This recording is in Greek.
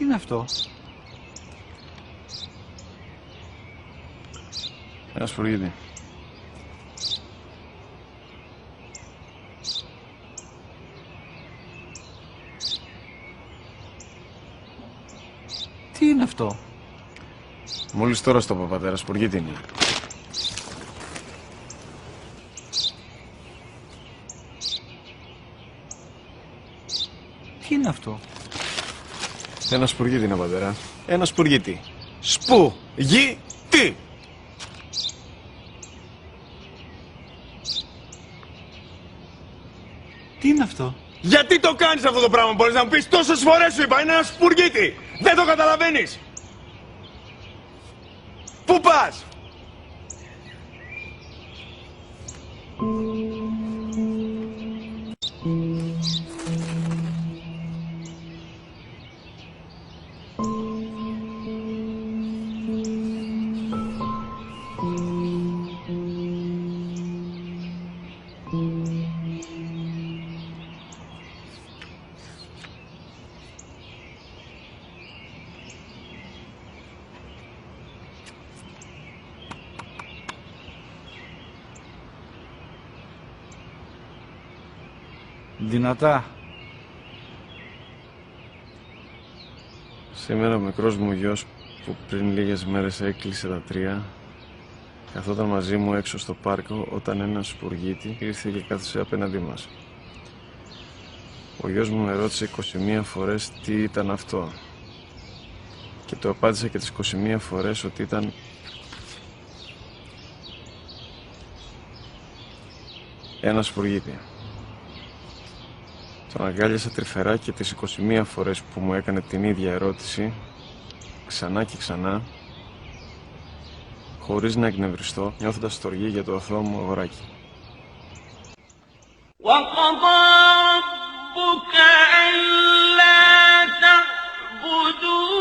Τι είναι αυτό? Ένα σπουργίτη. Τι είναι αυτό? Μόλις τώρα στο πατέρα, σπουργίτη είναι. Τι είναι αυτό? Ένα σπουργίτη είναι, πατέρα. Ένα σπουργίτη. Σπου-γι-τι! Τι είναι αυτό? Γιατί το κάνεις αυτό το πράγμα, μπορείς να μου πεις? Τόσες φορές σου είπα, είναι ένα σπουργίτη! Δεν το καταλαβαίνεις! Πού πας? Δυνατά. Σήμερα ο μικρός μου γιος που πριν λίγες μέρες έκλεισε τα 3 καθόταν μαζί μου έξω στο πάρκο όταν ένας σπουργίτη ήρθε και κάθισε απέναντί μας. Ο γιος μου με ρώτησε 21 φορές τι ήταν αυτό και το απάντησα και τις 21 φορές ότι ήταν ένα σπουργίτη. Τον αγκάλιασα τρυφερά και τις 21 φορές που μου έκανε την ίδια ερώτηση, ξανά και ξανά, χωρίς να εκνευριστώ, νιώθοντας στοργή για το αθώο μου αγοράκι. وَقَضَى رَبُّكَ أَلَّا تَعْبُدُوا